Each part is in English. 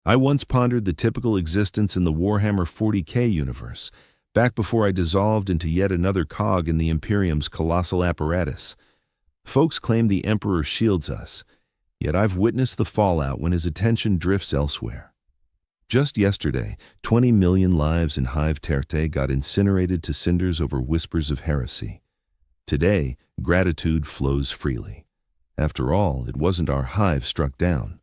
I once pondered the typical existence in the Warhammer 40K universe, back before I dissolved into yet another cog in the Imperium's colossal apparatus. Folks claim the Emperor shields us, yet I've witnessed the fallout when his attention drifts elsewhere. Just yesterday, 20 million lives in Hive Terte got incinerated to cinders over whispers of heresy. Today, gratitude flows freely. After all, it wasn't our hive struck down.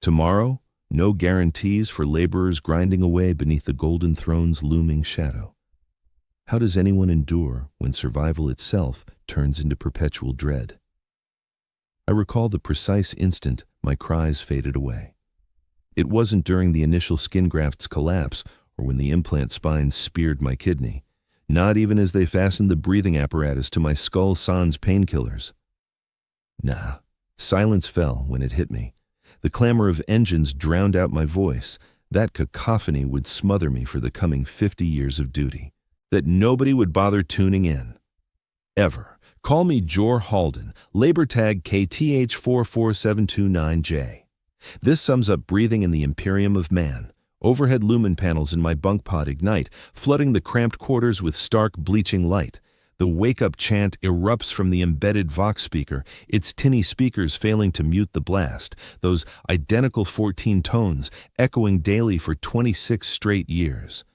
Tomorrow, no guarantees for laborers grinding away beneath the Golden Throne's looming shadow. How does anyone endure when survival itself turns into perpetual dread? I recall the precise instant my cries faded away. It wasn't during the initial skin graft's collapse or when the implant spine speared my kidney, not even as they fastened the breathing apparatus to my skull sans painkillers. Nah, silence fell when it hit me. The clamor of engines drowned out my voice. That cacophony would smother me for the coming 50 years of duty. That nobody would bother tuning in. Ever. Call me Jor Halden, labor tag KTH44729J. This sums up breathing in the Imperium of man. Overhead lumen panels in my bunk pod ignite, flooding the cramped quarters with stark, bleaching light. The wake-up chant erupts from the embedded Vox speaker, its tinny speakers failing to mute the blast, those identical 14 tones echoing daily for 26 straight years.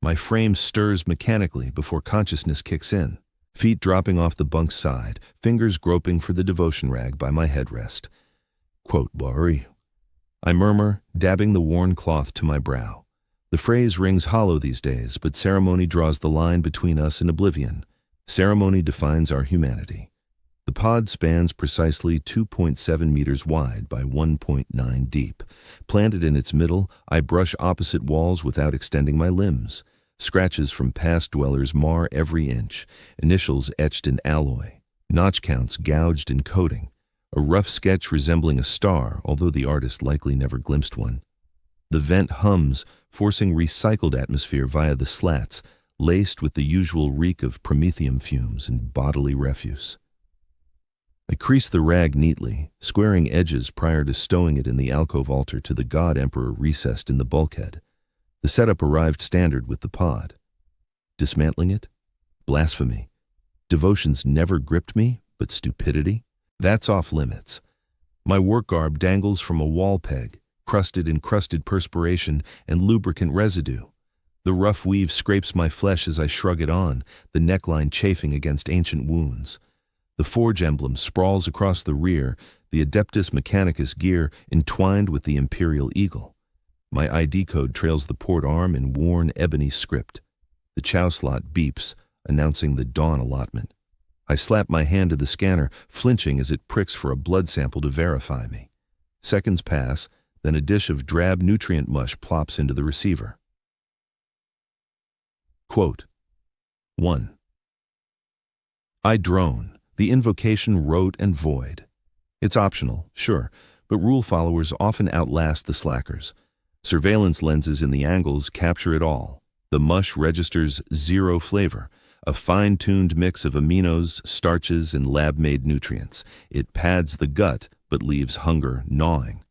My frame stirs mechanically before consciousness kicks in, feet dropping off the bunk's side, fingers groping for the devotion rag by my headrest. Quote, Bari. I murmur, dabbing the worn cloth to my brow. The phrase rings hollow these days, but ceremony draws the line between us and oblivion. Ceremony defines our humanity. The pod spans precisely 2.7 meters wide by 1.9 deep. Planted in its middle, I brush opposite walls without extending my limbs. Scratches from past dwellers mar every inch, initials etched in alloy, notch counts gouged in coating. A rough sketch resembling a star, although the artist likely never glimpsed one. The vent hums, forcing recycled atmosphere via the slats, laced with the usual reek of promethium fumes and bodily refuse. I crease the rag neatly, squaring edges prior to stowing it in the alcove altar to the God Emperor recessed in the bulkhead. The setup arrived standard with the pod. Dismantling it? Blasphemy. Devotions never gripped me, but stupidity? That's off limits. My work garb dangles from a wall peg, crusted in crusted perspiration and lubricant residue. The rough weave scrapes my flesh as I shrug it on, the neckline chafing against ancient wounds. The forge emblem sprawls across the rear, the Adeptus Mechanicus gear entwined with the Imperial eagle. My ID code trails the port arm in worn ebony script. The chow slot beeps, announcing the dawn allotment. I slap my hand to the scanner, flinching as it pricks for a blood sample to verify me. Seconds pass, then a dish of drab nutrient mush plops into the receiver. Quote, 1. I drone, the invocation rote and void. It's optional, sure, but rule followers often outlast the slackers. Surveillance lenses in the angles capture it all. The mush registers zero flavor. A fine-tuned mix of aminos, starches, and lab-made nutrients. It pads the gut, but leaves hunger gnawing.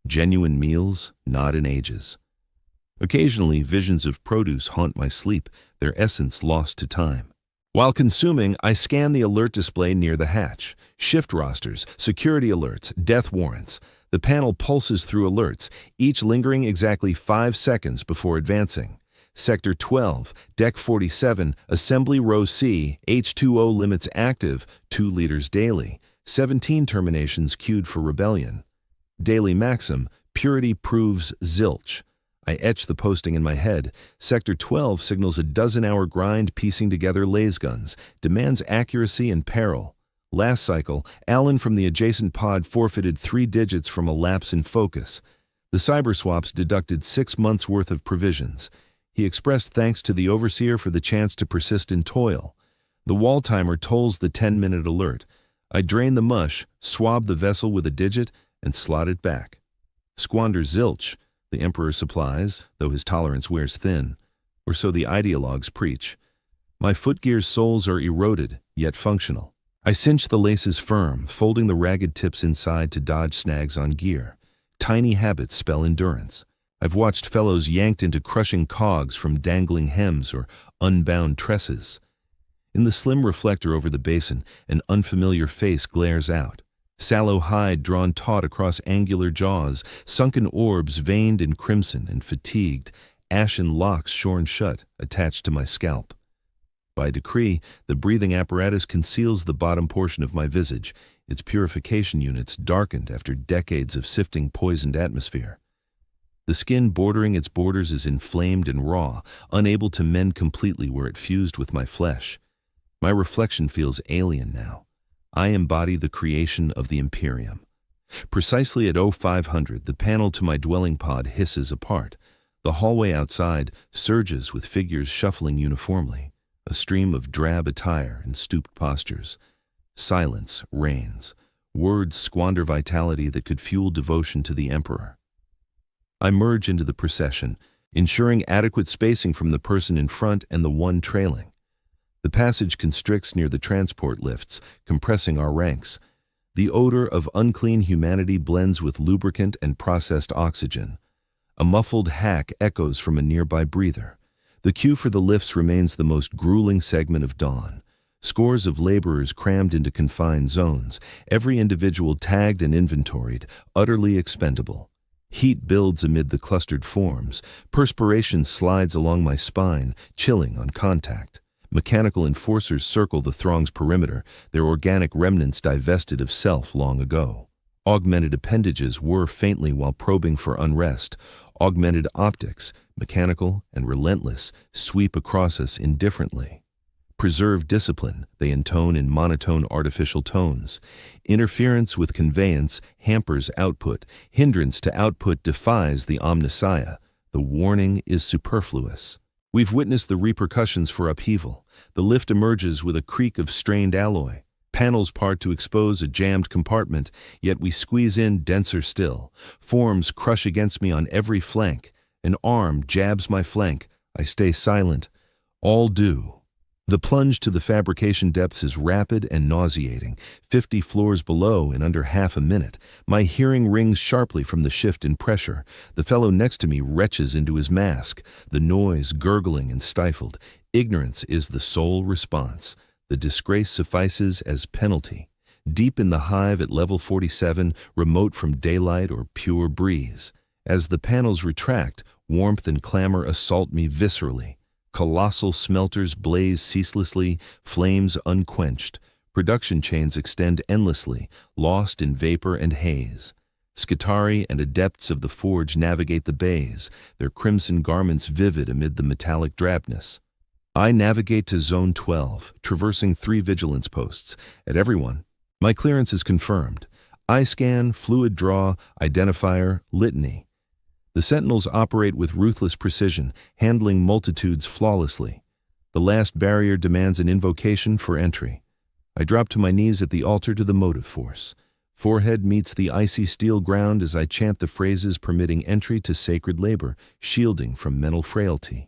Genuine meals, not in ages. Occasionally, visions of produce haunt my sleep, their essence lost to time. While consuming, I scan the alert display near the hatch. Shift rosters, security alerts, death warrants. The panel pulses through alerts, each lingering exactly 5 seconds before advancing. Sector 12, Deck 47, Assembly Row C, H2O limits active, 2 liters daily. 17 terminations queued for rebellion. Daily maxim, purity proves zilch. I etch the posting in my head. Sector 12 signals a dozen-hour grind piecing together laser guns, demands accuracy and peril. Last cycle, Alan from the adjacent pod forfeited 3 digits from a lapse in focus. The cyberswaps deducted 6 months' worth of provisions. He expressed thanks to the overseer for the chance to persist in toil. The wall timer tolls the 10-minute alert. I drain the mush, swab the vessel with a digit, and slot it back. Squander zilch, the Emperor supplies, though his tolerance wears thin, or so the ideologues preach. My footgear's soles are eroded, yet functional. I cinch the laces firm, folding the ragged tips inside to dodge snags on gear. Tiny habits spell endurance. I've watched fellows yanked into crushing cogs from dangling hems or unbound tresses. In the slim reflector over the basin, an unfamiliar face glares out. Sallow hide drawn taut across angular jaws, sunken orbs veined in crimson and fatigued, ashen locks shorn shut, attached to my scalp. By decree, the breathing apparatus conceals the bottom portion of my visage, its purification units darkened after decades of sifting poisoned atmosphere. The skin bordering its borders is inflamed and raw, unable to mend completely where it fused with my flesh. My reflection feels alien now. I embody the creation of the Imperium. Precisely at 0500, the panel to my dwelling pod hisses apart. The hallway outside surges with figures shuffling uniformly, a stream of drab attire and stooped postures. Silence reigns. Words squander vitality that could fuel devotion to the Emperor. I merge into the procession, ensuring adequate spacing from the person in front and the one trailing. The passage constricts near the transport lifts, compressing our ranks. The odor of unclean humanity blends with lubricant and processed oxygen. A muffled hack echoes from a nearby breather. The queue for the lifts remains the most grueling segment of dawn. Scores of laborers crammed into confined zones, every individual tagged and inventoried, utterly expendable. Heat builds amid the clustered forms. Perspiration slides along my spine, chilling on contact. Mechanical enforcers circle the throng's perimeter, their organic remnants divested of self long ago. Augmented appendages whir faintly while probing for unrest. Augmented optics, mechanical and relentless, sweep across us indifferently. Preserve discipline, they intone in monotone artificial tones. Interference with conveyance hampers output. Hindrance to output defies the omnissiah. The warning is superfluous. We've witnessed the repercussions for upheaval. The lift emerges with a creak of strained alloy. Panels part to expose a jammed compartment, yet we squeeze in denser still. Forms crush against me on every flank. An arm jabs my flank. I stay silent. All do. The plunge to the fabrication depths is rapid and nauseating. 50 floors below in under half a minute. My hearing rings sharply from the shift in pressure. The fellow next to me retches into his mask, the noise gurgling and stifled. Ignorance is the sole response. The disgrace suffices as penalty. Deep in the hive at level 47, remote from daylight or pure breeze. As the panels retract, warmth and clamor assault me viscerally. Colossal smelters blaze ceaselessly, flames unquenched. Production chains extend endlessly, lost in vapor and haze. Skitari and adepts of the forge navigate the bays, their crimson garments vivid amid the metallic drabness. I navigate to Zone 12, traversing 3 vigilance posts. At every one, my clearance is confirmed. Eye scan, fluid draw, identifier, litany. The sentinels operate with ruthless precision, handling multitudes flawlessly. The last barrier demands an invocation for entry. I drop to my knees at the altar to the motive force. Forehead meets the icy steel ground as I chant the phrases permitting entry to sacred labor, shielding from mental frailty.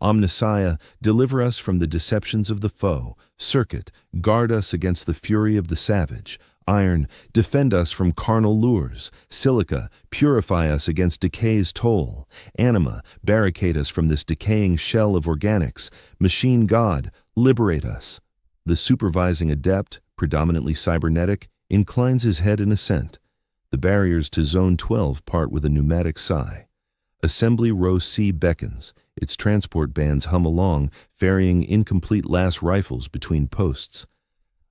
Omnissiah, deliver us from the deceptions of the foe. Circuit, guard us against the fury of the savage. Iron, defend us from carnal lures. Silica, purify us against decay's toll. Anima, barricade us from this decaying shell of organics. Machine God, liberate us. The supervising adept, predominantly cybernetic, inclines his head in assent. The barriers to Zone 12 part with a pneumatic sigh. Assembly Row C beckons. Its transport bands hum along, ferrying incomplete las rifles between posts.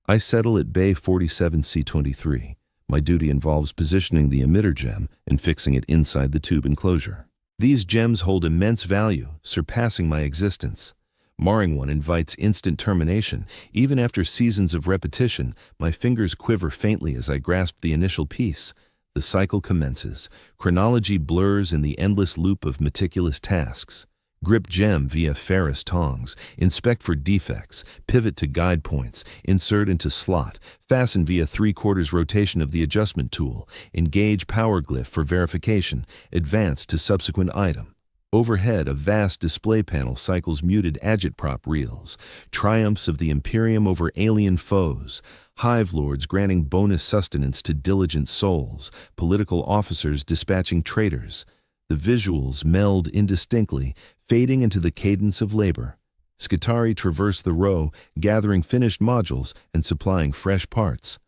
I settle at Bay 47C23. My duty involves positioning the emitter gem and fixing it inside the tube enclosure. These gems hold immense value, surpassing my existence. Marring one invites instant termination. Even after seasons of repetition, my fingers quiver faintly as I grasp the initial piece. The cycle commences. Chronology blurs in the endless loop of meticulous tasks. Grip gem via ferrous tongs, inspect for defects, pivot to guide points, insert into slot, fasten via 3/4 rotation of the adjustment tool, engage power glyph for verification, advance to subsequent item. Overhead, a vast display panel cycles muted agitprop reels, triumphs of the Imperium over alien foes, hive lords granting bonus sustenance to diligent souls, political officers dispatching traitors. The visuals meld indistinctly, fading into the cadence of labor. Skitarii traverse the row, gathering finished modules and supplying fresh parts.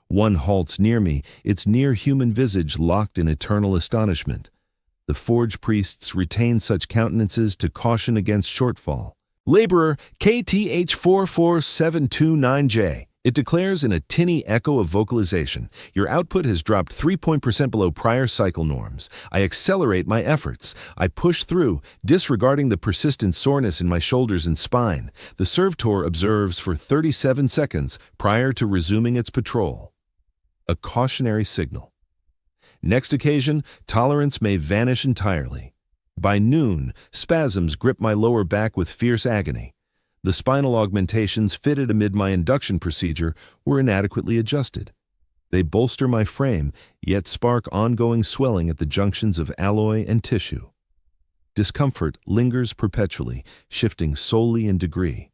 One halts near me, its near-human visage locked in eternal astonishment. The forge priests retain such countenances to caution against shortfall. Laborer KTH44729J. It declares in a tinny echo of vocalization, your output has dropped 3% below prior cycle norms. I accelerate my efforts. I push through, disregarding the persistent soreness in my shoulders and spine. The servitor observes for 37 seconds prior to resuming its patrol. A cautionary signal. Next occasion, tolerance may vanish entirely. By noon, spasms grip my lower back with fierce agony. The spinal augmentations fitted amid my induction procedure were inadequately adjusted. They bolster my frame, yet spark ongoing swelling at the junctions of alloy and tissue. Discomfort lingers perpetually, shifting solely in degree.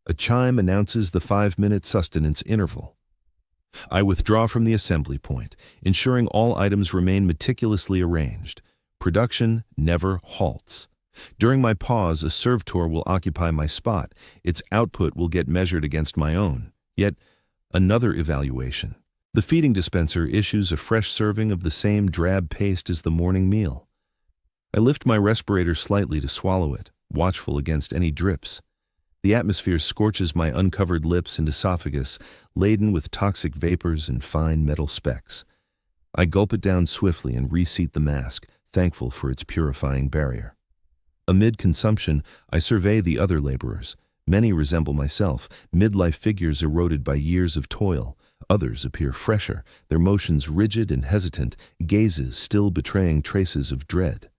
A chime announces the 5-minute sustenance interval. I withdraw from the assembly point, ensuring all items remain meticulously arranged. Production never halts. During my pause, a servitor will occupy my spot. Its output will get measured against my own. Yet, another evaluation. The feeding dispenser issues a fresh serving of the same drab paste as the morning meal. I lift my respirator slightly to swallow it, watchful against any drips. The atmosphere scorches my uncovered lips and esophagus, laden with toxic vapors and fine metal specks. I gulp it down swiftly and reseat the mask, thankful for its purifying barrier. Amid consumption, I survey the other laborers. Many resemble myself, midlife figures eroded by years of toil. Others appear fresher, their motions rigid and hesitant, gazes still betraying traces of dread.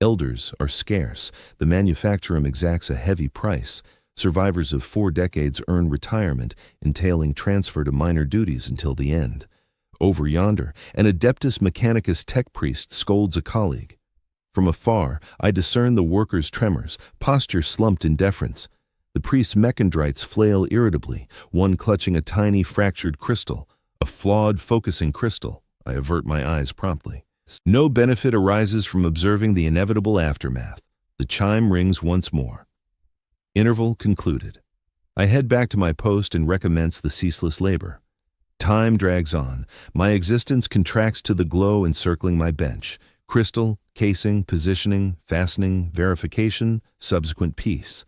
Elders are scarce. The manufacturer exacts a heavy price. Survivors of 4 decades earn retirement, entailing transfer to minor duties until the end. Over yonder, an Adeptus Mechanicus tech priest scolds a colleague. From afar, I discern the worker's tremors, posture slumped in deference. The priest's mechondrites flail irritably, one clutching a tiny fractured crystal, a flawed focusing crystal. I avert my eyes promptly. No benefit arises from observing the inevitable aftermath. The chime rings once more. Interval concluded. I head back to my post and recommence the ceaseless labor. Time drags on. My existence contracts to the glow encircling my bench. Crystal, casing, positioning, fastening, verification, subsequent piece.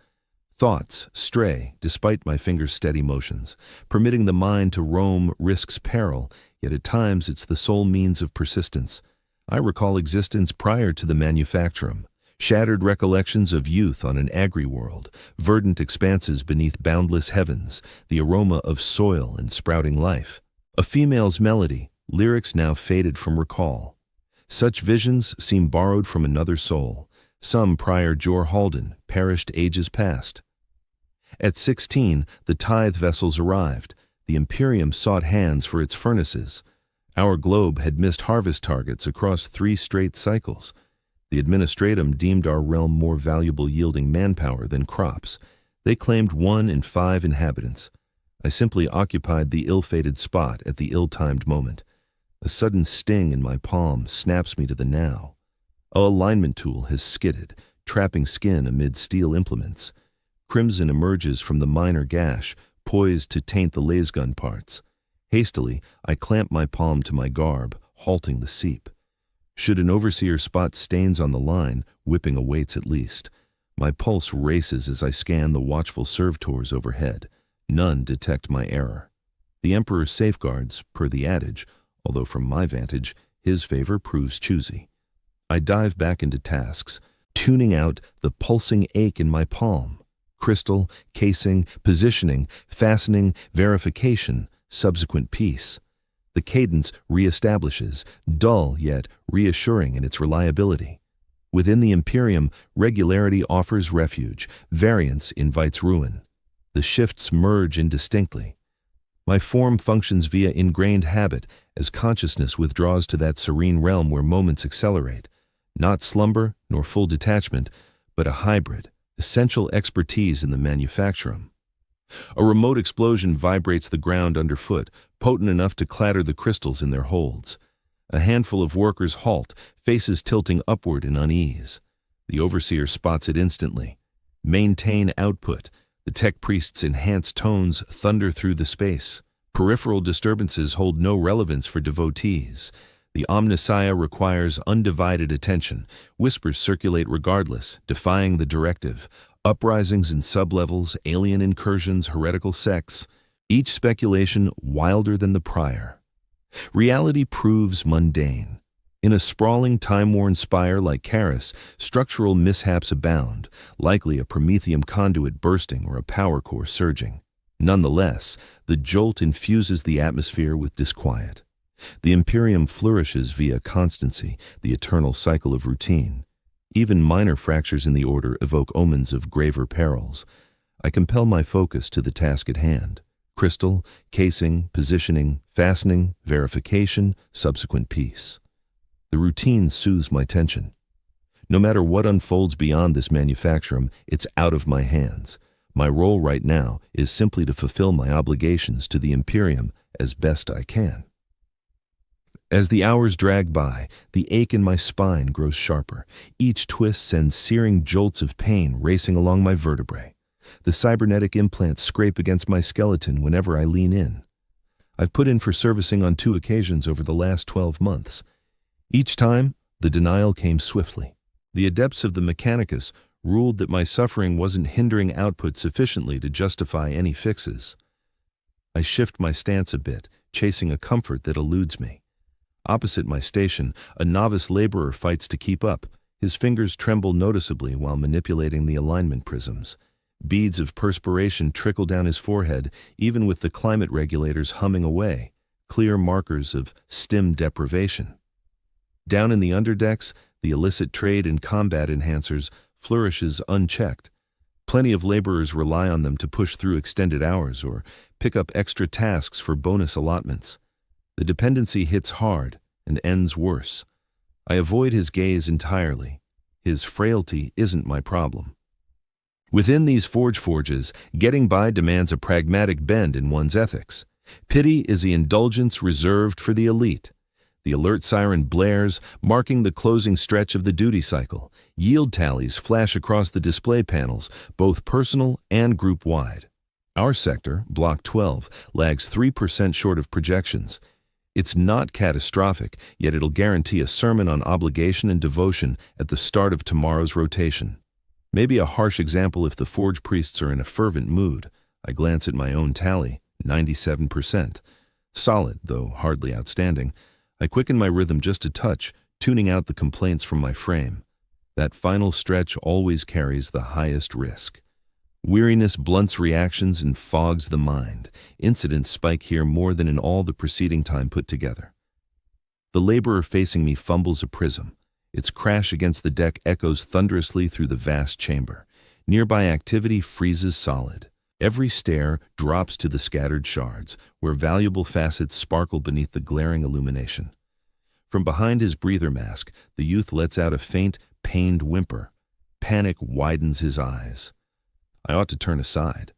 Thoughts stray, despite my fingers' steady motions. Permitting the mind to roam risks peril, yet at times it's the sole means of persistence. I recall existence prior to the manufacturum. Shattered recollections of youth on an agri-world, verdant expanses beneath boundless heavens, the aroma of soil and sprouting life. A female's melody, lyrics now faded from recall. Such visions seem borrowed from another soul. Some prior Jor Halden, perished ages past. At 16, the tithe vessels arrived. The Imperium sought hands for its furnaces. Our globe had missed harvest targets across 3 straight cycles. The administratum deemed our realm more valuable yielding manpower than crops. They claimed 1 in 5 inhabitants. I simply occupied the ill-fated spot at the ill-timed moment. A sudden sting in my palm snaps me to the now. A alignment tool has skidded, trapping skin amid steel implements. Crimson emerges from the minor gash, poised to taint the lasgun parts. Hastily, I clamp my palm to my garb, halting the seep. Should an overseer spot stains on the line, whipping awaits at least. My pulse races as I scan the watchful servitors overhead. None detect my error. The Emperor safeguards, per the adage, although from my vantage, his favor proves choosy. I dive back into tasks, tuning out the pulsing ache in my palm. Crystal, casing, positioning, fastening, verification, subsequent piece. The cadence reestablishes, dull yet reassuring in its reliability. Within the Imperium, regularity offers refuge, variance invites ruin. The shifts merge indistinctly. My form functions via ingrained habit as consciousness withdraws to that serene realm where moments accelerate. Not slumber nor full detachment, but a hybrid, essential expertise in the manufacturum. A remote explosion vibrates the ground underfoot, potent enough to clatter the crystals in their holds. A handful of workers halt, faces tilting upward in unease. The overseer spots it instantly. Maintain output. The tech priest's enhanced tones thunder through the space. Peripheral disturbances hold no relevance for devotees. The omnissiah requires undivided attention. Whispers circulate regardless, defying the directive. Uprisings in sublevels, alien incursions, heretical sects. Each speculation wilder than the prior. Reality proves mundane. In a sprawling, time-worn spire like Karis, structural mishaps abound, likely a promethium conduit bursting or a power core surging. Nonetheless, the jolt infuses the atmosphere with disquiet. The Imperium flourishes via constancy, the eternal cycle of routine. Even minor fractures in the order evoke omens of graver perils. I compel my focus to the task at hand. Crystal, casing, positioning, fastening, verification, subsequent peace. The routine soothes my tension. No matter what unfolds beyond this manufacturum, it's out of my hands. My role right now is simply to fulfill my obligations to the Imperium as best I can. As the hours drag by, the ache in my spine grows sharper. Each twist sends searing jolts of pain racing along my vertebrae. The cybernetic implants scrape against my skeleton whenever I lean in. I've put in for servicing on 2 occasions over the last 12 months. Each time, the denial came swiftly. The adepts of the Mechanicus ruled that my suffering wasn't hindering output sufficiently to justify any fixes. I shift my stance a bit, chasing a comfort that eludes me. Opposite my station, a novice laborer fights to keep up. His fingers tremble noticeably while manipulating the alignment prisms. Beads of perspiration trickle down his forehead, even with the climate regulators humming away, clear markers of stim deprivation. Down in the underdecks, the illicit trade in combat enhancers flourishes unchecked. Plenty of laborers rely on them to push through extended hours or pick up extra tasks for bonus allotments. The dependency hits hard and ends worse. I avoid his gaze entirely. His frailty isn't my problem. Within these forges, getting by demands a pragmatic bend in one's ethics. Pity is the indulgence reserved for the elite. The alert siren blares, marking the closing stretch of the duty cycle. Yield tallies flash across the display panels, both personal and group-wide. Our sector, Block 12, lags 3% short of projections. It's not catastrophic, yet it'll guarantee a sermon on obligation and devotion at the start of tomorrow's rotation. Maybe a harsh example if the forge priests are in a fervent mood. I glance at my own tally, 97%. Solid, though hardly outstanding. I quicken my rhythm just a touch, tuning out the complaints from my frame. That final stretch always carries the highest risk. Weariness blunts reactions and fogs the mind. Incidents spike here more than in all the preceding time put together. The laborer facing me fumbles a prism. Its crash against the deck echoes thunderously through the vast chamber. Nearby activity freezes solid. Every stare drops to the scattered shards, where valuable facets sparkle beneath the glaring illumination. From behind his breather mask, the youth lets out a faint, pained whimper. Panic widens his eyes. I ought to turn aside.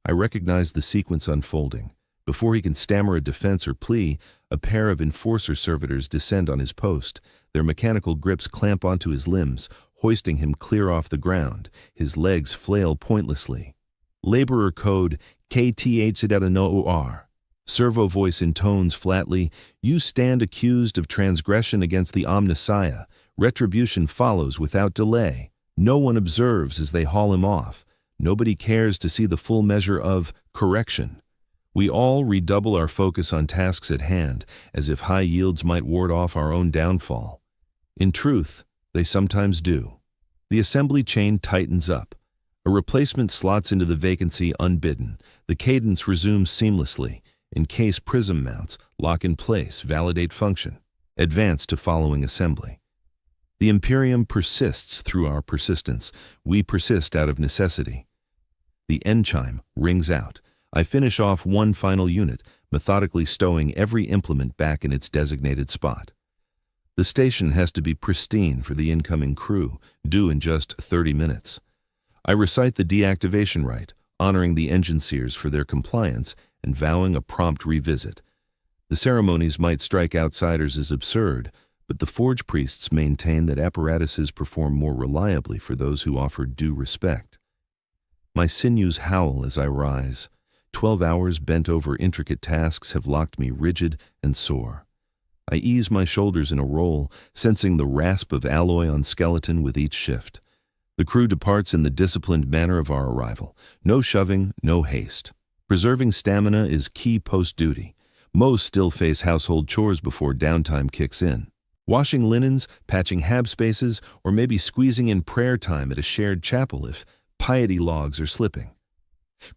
I recognize the sequence unfolding. Before he can stammer a defense or plea, a pair of enforcer servitors descend on his post. Their mechanical grips clamp onto his limbs, hoisting him clear off the ground. His legs flail pointlessly. Laborer code KTH-NOR. Servo voice intones flatly, "You stand accused of transgression against the omnissiah. Retribution follows without delay." No one observes as they haul him off. Nobody cares to see the full measure of correction. We all redouble our focus on tasks at hand, as if high yields might ward off our own downfall. In truth, they sometimes do. The assembly chain tightens up. A replacement slots into the vacancy unbidden. The cadence resumes seamlessly. Encase prism mounts, lock in place, validate function. Advance to following assembly. The Imperium persists through our persistence. We persist out of necessity. The end chime rings out. I finish off one final unit, methodically stowing every implement back in its designated spot. The station has to be pristine for the incoming crew, due in just 30 minutes. I recite the deactivation rite, honoring the engine seers for their compliance and vowing a prompt revisit. The ceremonies might strike outsiders as absurd, but the forge priests maintain that apparatuses perform more reliably for those who offer due respect. My sinews howl as I rise. 12 hours bent over intricate tasks have locked me rigid and sore. I ease my shoulders in a roll, sensing the rasp of alloy on skeleton with each shift. The crew departs in the disciplined manner of our arrival. No shoving, no haste. Preserving stamina is key post-duty. Most still face household chores before downtime kicks in. Washing linens, patching hab spaces, or maybe squeezing in prayer time at a shared chapel if piety logs are slipping.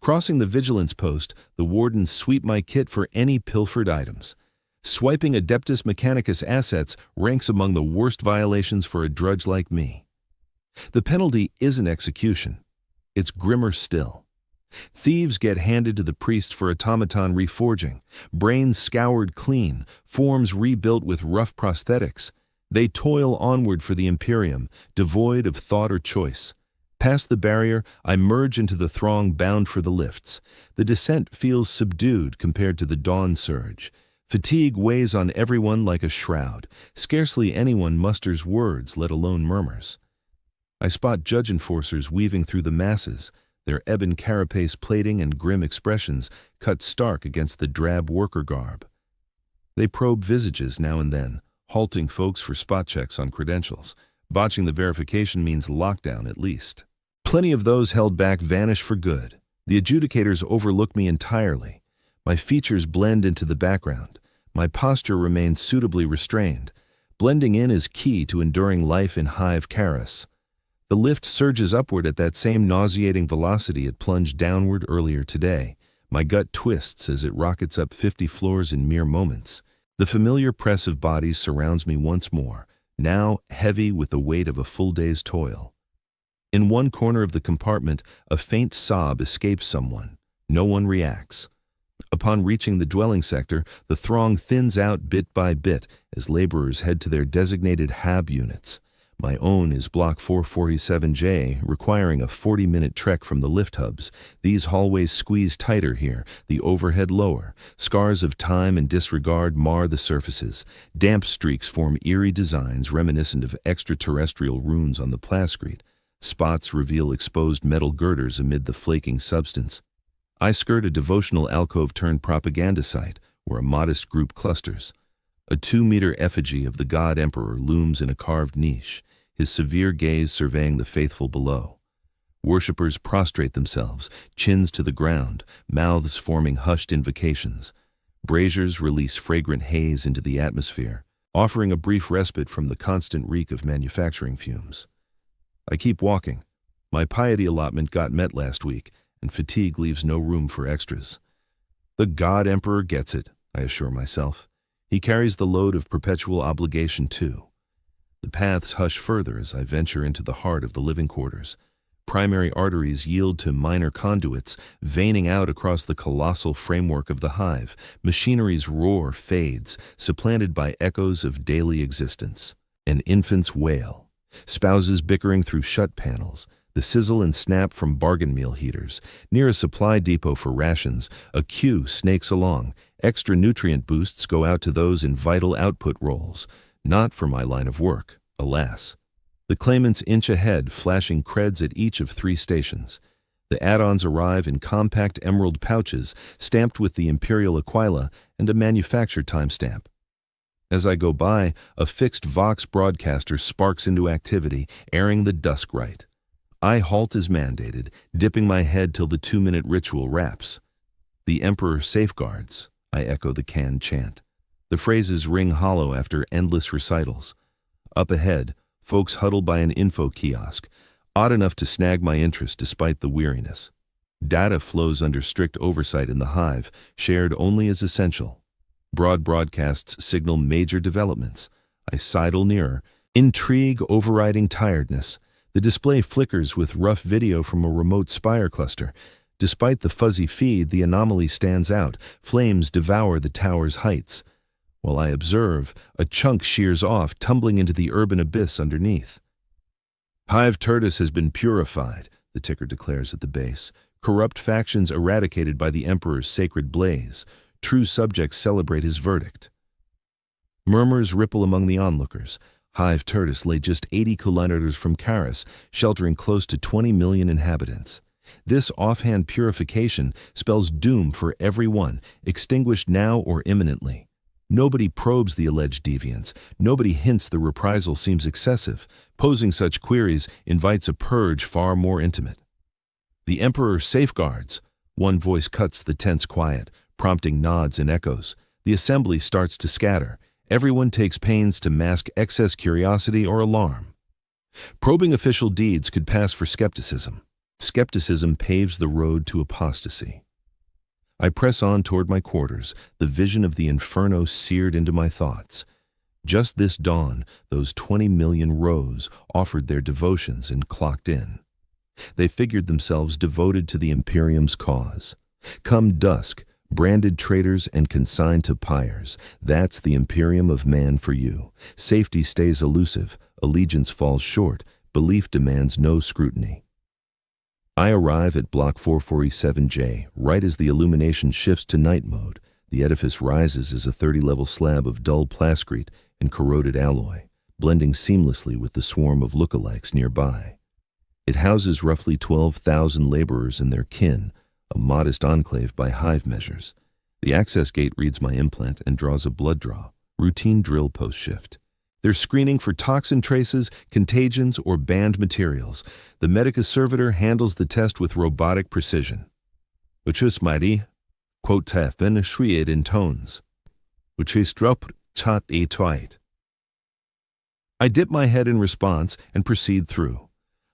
Crossing the vigilance post, the wardens sweep my kit for any pilfered items. Swiping Adeptus Mechanicus assets ranks among the worst violations for a drudge like me. The penalty isn't execution. It's grimmer still. Thieves get handed to the priest for automaton reforging, brains scoured clean, forms rebuilt with rough prosthetics. They toil onward for the Imperium, devoid of thought or choice. Past the barrier, I merge into the throng bound for the lifts. The descent feels subdued compared to the dawn surge. Fatigue weighs on everyone like a shroud. Scarcely anyone musters words, let alone murmurs. I spot judge enforcers weaving through the masses, their ebon carapace plating and grim expressions cut stark against the drab worker garb. They probe visages now and then, halting folks for spot checks on credentials. Botching the verification means lockdown at least. Plenty of those held back vanish for good. The adjudicators overlook me entirely. My features blend into the background. My posture remains suitably restrained. Blending in is key to enduring life in Hive Chaos. The lift surges upward at that same nauseating velocity it plunged downward earlier today. My gut twists as it rockets up 50 floors in mere moments. The familiar press of bodies surrounds me once more, now heavy with the weight of a full day's toil. In one corner of the compartment, a faint sob escapes someone. No one reacts. Upon reaching the dwelling sector, the throng thins out bit by bit as laborers head to their designated HAB units. My own is Block 447J, requiring a 40-minute trek from the lift hubs. These hallways squeeze tighter here, the overhead lower. Scars of time and disregard mar the surfaces. Damp streaks form eerie designs reminiscent of extraterrestrial runes on the plascrete. Spots reveal exposed metal girders amid the flaking substance. I skirt a devotional alcove-turned-propaganda site, where a modest group clusters. A 2-meter effigy of the God Emperor looms in a carved niche, his severe gaze surveying the faithful below. Worshippers prostrate themselves, chins to the ground, mouths forming hushed invocations. Braziers release fragrant haze into the atmosphere, offering a brief respite from the constant reek of manufacturing fumes. I keep walking. My piety allotment got met last week, and fatigue leaves no room for extras. The God Emperor gets it, I assure myself. He carries the load of perpetual obligation too. The paths hush further as I venture into the heart of the living quarters. Primary arteries yield to minor conduits, veining out across the colossal framework of the hive. Machinery's roar fades, supplanted by echoes of daily existence. An infant's wail. Spouses bickering through shut panels. The sizzle and snap from bargain meal heaters. Near a supply depot for rations, a queue snakes along. Extra nutrient boosts go out to those in vital output roles. Not for my line of work, alas. The claimants inch ahead, flashing creds at each of 3 stations. The add-ons arrive in compact emerald pouches, stamped with the Imperial Aquila and a manufacture timestamp. As I go by, a fixed Vox broadcaster sparks into activity, airing the dusk rite. I halt as mandated, dipping my head till the 2-minute ritual wraps. The Emperor safeguards, I echo the canned chant. The phrases ring hollow after endless recitals. Up ahead, folks huddle by an info kiosk, odd enough to snag my interest despite the weariness. Data flows under strict oversight in the hive, shared only as essential. Broad broadcasts signal major developments. I sidle nearer, intrigue overriding tiredness. The display flickers with rough video from a remote spire cluster. Despite the fuzzy feed, the anomaly stands out. Flames devour the tower's heights. While I observe, a chunk shears off, tumbling into the urban abyss underneath. Hive Tertus has been purified, the ticker declares at the base. Corrupt factions eradicated by the Emperor's sacred blaze. True subjects celebrate his verdict. Murmurs ripple among the onlookers. Hive Tertis lay just 80 kilometers from Karis, sheltering close to 20 million inhabitants. This offhand purification spells doom for everyone, extinguished now or imminently. Nobody probes the alleged deviants. Nobody hints the reprisal seems excessive. Posing such queries invites a purge far more intimate. The Emperor safeguards. One voice cuts the tense quiet, prompting nods and echoes. The assembly starts to scatter. Everyone takes pains to mask excess curiosity or alarm. Probing official deeds could pass for skepticism. Skepticism paves the road to apostasy. I press on toward my quarters, the vision of the inferno seared into my thoughts. Just this dawn, those 20 million rows offered their devotions and clocked in. They figured themselves devoted to the Imperium's cause. Come dusk, branded traitors and consigned to pyres. That's the Imperium of man for you. Safety stays elusive, allegiance falls short, belief demands no scrutiny. I arrive at Block 447J, right as the illumination shifts to night mode. The edifice rises as a 30-level slab of dull plascrete and corroded alloy, blending seamlessly with the swarm of lookalikes nearby. It houses roughly 12,000 laborers and their kin, a modest enclave by hive measures. The access gate reads my implant and draws a blood draw, routine drill post shift. They're screening for toxin traces, contagions, or banned materials. The medica servitor handles the test with robotic precision. Uchus mighty, quote tefen shried in tones. Uchis drop chat e twite. I dip my head in response and proceed through.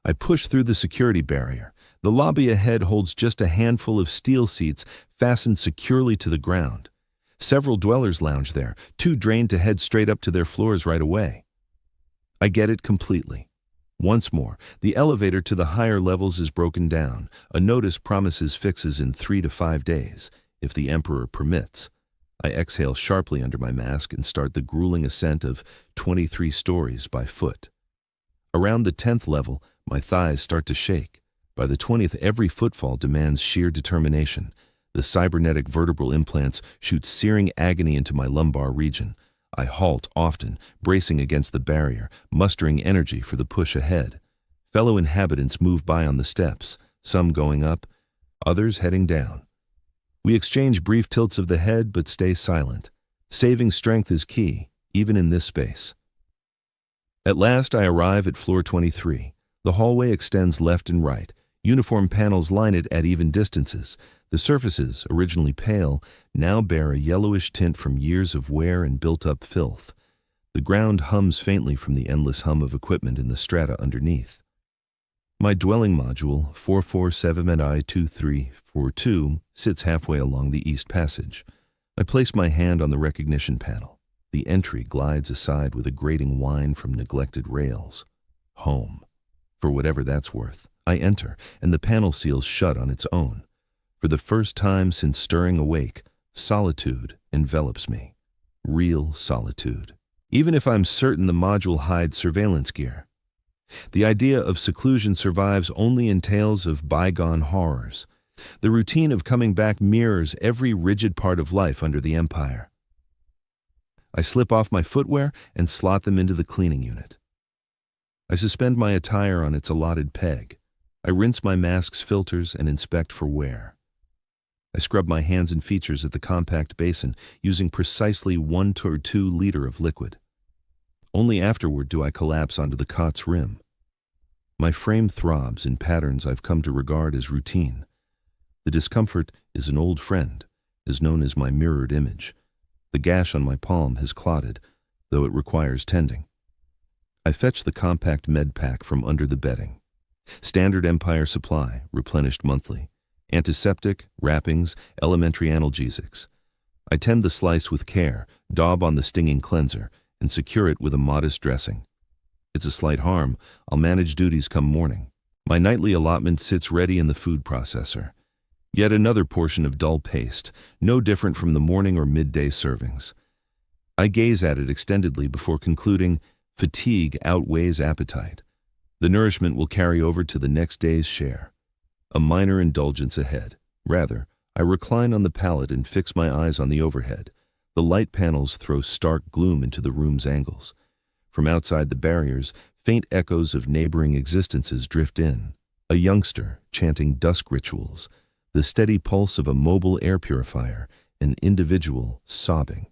I push through the security barrier. The lobby ahead holds just a handful of steel seats fastened securely to the ground. Several dwellers lounge there, too drained to head straight up to their floors right away. I get it completely. Once more, the elevator to the higher levels is broken down. A notice promises fixes in 3 to 5 days, if the Emperor permits. I exhale sharply under my mask and start the grueling ascent of 23 stories by foot. Around the 10th level, my thighs start to shake. By the 20th, every footfall demands sheer determination. The cybernetic vertebral implants shoot searing agony into my lumbar region. I halt often, bracing against the barrier, mustering energy for the push ahead. Fellow inhabitants move by on the steps, some going up, others heading down. We exchange brief tilts of the head but stay silent. Saving strength is key, even in this space. At last I arrive at floor 23. The hallway extends left and right. Uniform panels line it at even distances. The surfaces, originally pale, now bear a yellowish tint from years of wear and built-up filth. The ground hums faintly from the endless hum of equipment in the strata underneath. My dwelling module, 447I2342, sits halfway along the east passage. I place my hand on the recognition panel. The entry glides aside with a grating whine from neglected rails. Home. For whatever that's worth. I enter, and the panel seals shut on its own. For the first time since stirring awake, solitude envelops me. Real solitude. Even if I'm certain the module hides surveillance gear. The idea of seclusion survives only in tales of bygone horrors. The routine of coming back mirrors every rigid part of life under the Empire. I slip off my footwear and slot them into the cleaning unit. I suspend my attire on its allotted peg. I rinse my mask's filters and inspect for wear. I scrub my hands and features at the compact basin using precisely 1 to 2 liters of liquid. Only afterward do I collapse onto the cot's rim. My frame throbs in patterns I've come to regard as routine. The discomfort is an old friend, is known as my mirrored image. The gash on my palm has clotted, though it requires tending. I fetch the compact med pack from under the bedding. Standard Empire supply, replenished monthly. Antiseptic, wrappings, elementary analgesics. I tend the slice with care, daub on the stinging cleanser, and secure it with a modest dressing. It's a slight harm. I'll manage duties come morning. My nightly allotment sits ready in the food processor. Yet another portion of dull paste, no different from the morning or midday servings. I gaze at it extendedly before concluding, fatigue outweighs appetite. The nourishment will carry over to the next day's share. A minor indulgence ahead. Rather, I recline on the pallet and fix my eyes on the overhead. The light panels throw stark gloom into the room's angles. From outside the barriers, faint echoes of neighboring existences drift in. A youngster chanting dusk rituals, the steady pulse of a mobile air purifier, an individual sobbing.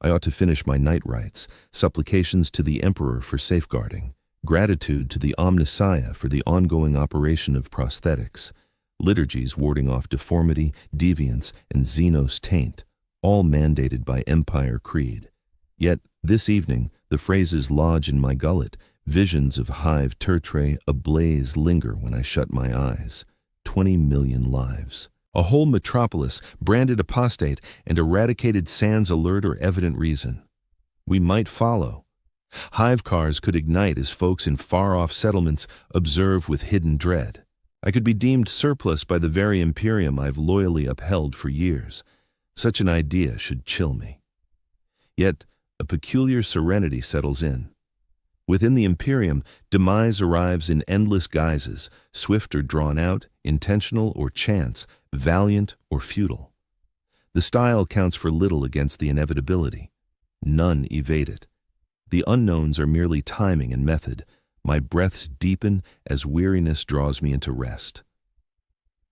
I ought to finish my night rites, supplications to the Emperor for safeguarding, gratitude to the Omnissiah for the ongoing operation of prosthetics, liturgies warding off deformity, deviance, and Xenos taint, all mandated by Empire Creed. Yet, this evening, the phrases lodge in my gullet, visions of Hive Tertre ablaze linger when I shut my eyes. 20 million lives. A whole metropolis branded apostate and eradicated sans alert or evident reason. We might follow. Hive cars could ignite as folks in far-off settlements observe with hidden dread. I could be deemed surplus by the very Imperium I've loyally upheld for years. Such an idea should chill me. Yet, a peculiar serenity settles in. Within the Imperium, demise arrives in endless guises, swift or drawn out, intentional or chance, valiant or futile. The style counts for little against the inevitability. None evade it. The unknowns are merely timing and method. My breaths deepen as weariness draws me into rest.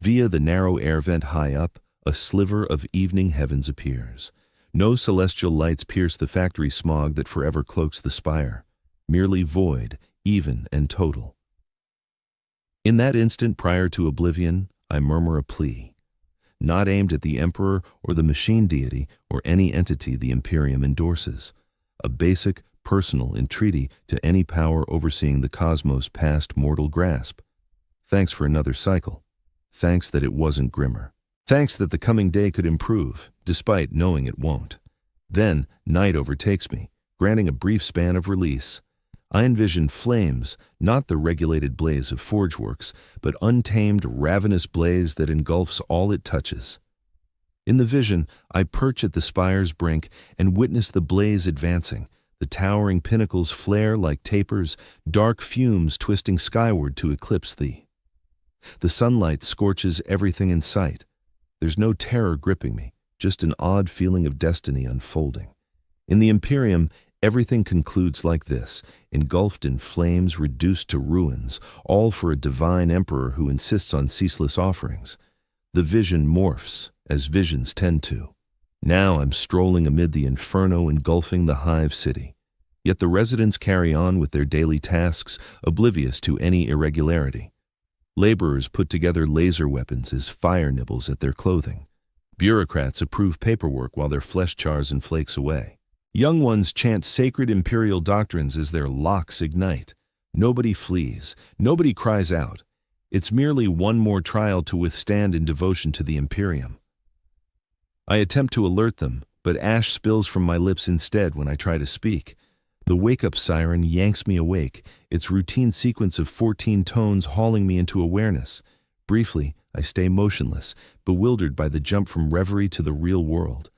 Via the narrow air vent high up, a sliver of evening heavens appears. No celestial lights pierce the factory smog that forever cloaks the spire. Merely void, even and total. In that instant prior to oblivion, I murmur a plea, not aimed at the Emperor or the machine deity or any entity the Imperium endorses, a basic, personal entreaty to any power overseeing the cosmos past mortal grasp. Thanks for another cycle. Thanks that it wasn't grimmer. Thanks that the coming day could improve, despite knowing it won't. Then, night overtakes me, granting a brief span of release. I envision flames, not the regulated blaze of forgeworks, but untamed, ravenous blaze that engulfs all it touches. In the vision, I perch at the spire's brink and witness the blaze advancing, the towering pinnacles flare like tapers, dark fumes twisting skyward to eclipse thee. The sunlight scorches everything in sight. There's no terror gripping me, just an odd feeling of destiny unfolding. In the Imperium, everything concludes like this, engulfed in flames, reduced to ruins, all for a divine emperor who insists on ceaseless offerings. The vision morphs, as visions tend to. Now I'm strolling amid the inferno engulfing the Hive city. Yet the residents carry on with their daily tasks, oblivious to any irregularity. Laborers put together laser weapons as fire nibbles at their clothing. Bureaucrats approve paperwork while their flesh chars and flakes away. Young ones chant sacred imperial doctrines as their locks ignite. Nobody flees. Nobody cries out. It's merely one more trial to withstand in devotion to the Imperium. I attempt to alert them, but ash spills from my lips instead when I try to speak. The wake-up siren yanks me awake, its routine sequence of 14 tones hauling me into awareness. Briefly, I stay motionless, bewildered by the jump from reverie to the real world.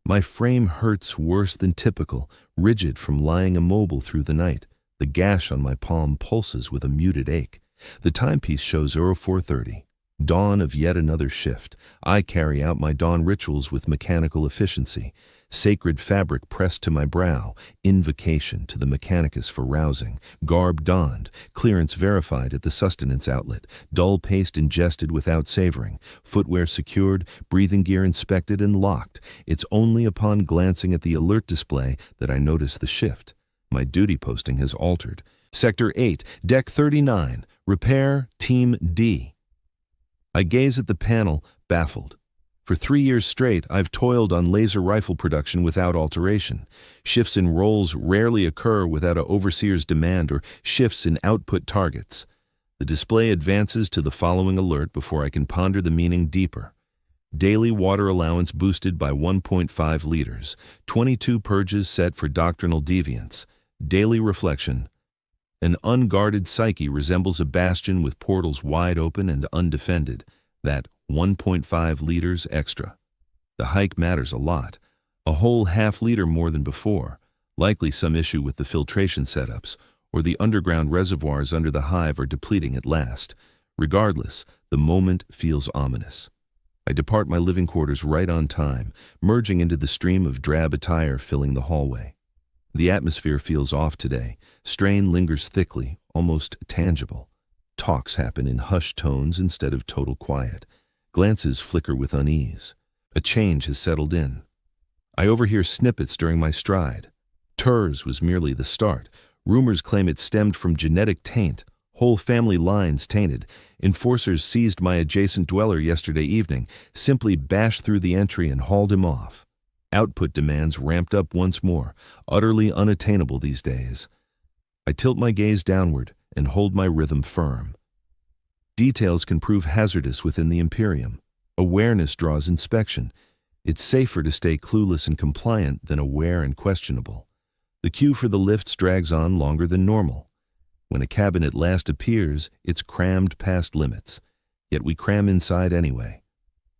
My frame hurts worse than typical, rigid from lying immobile through the night. The gash on my palm pulses with a muted ache. The timepiece shows 0430. Dawn of yet another shift. I carry out my dawn rituals with mechanical efficiency. Sacred fabric pressed to my brow, invocation to the mechanicus for rousing, garb donned, clearance verified at the sustenance outlet, dull paste ingested without savoring, footwear secured, breathing gear inspected and locked. It's only upon glancing at the alert display that I notice the shift. My duty posting has altered. Sector 8, Deck 39, Repair, Team D. I gaze at the panel, baffled. For 3 years straight, I've toiled on laser rifle production without alteration. Shifts in roles rarely occur without an overseer's demand or shifts in output targets. The display advances to the following alert before I can ponder the meaning deeper. Daily water allowance boosted by 1.5 liters. 22 purges set for doctrinal deviance. Daily reflection. An unguarded psyche resembles a bastion with portals wide open and undefended. That 1.5 liters extra. The hike matters a lot. A whole half-liter more than before. Likely some issue with the filtration setups, or the underground reservoirs under the hive are depleting at last. Regardless, the moment feels ominous. I depart my living quarters right on time, merging into the stream of drab attire filling the hallway. The atmosphere feels off today. Strain lingers thickly, almost tangible. Talks happen in hushed tones instead of total quiet. Glances flicker with unease. A change has settled in. I overhear snippets during my stride. TERS was merely the start. Rumors claim it stemmed from genetic taint. Whole family lines tainted. Enforcers seized my adjacent dweller yesterday evening, simply bashed through the entry and hauled him off. Output demands ramped up once more, utterly unattainable these days. I tilt my gaze downward and hold my rhythm firm. Details can prove hazardous within the Imperium. Awareness draws inspection. It's safer to stay clueless and compliant than aware and questionable. The queue for the lifts drags on longer than normal. When a cabin at last appears, it's crammed past limits. Yet we cram inside anyway.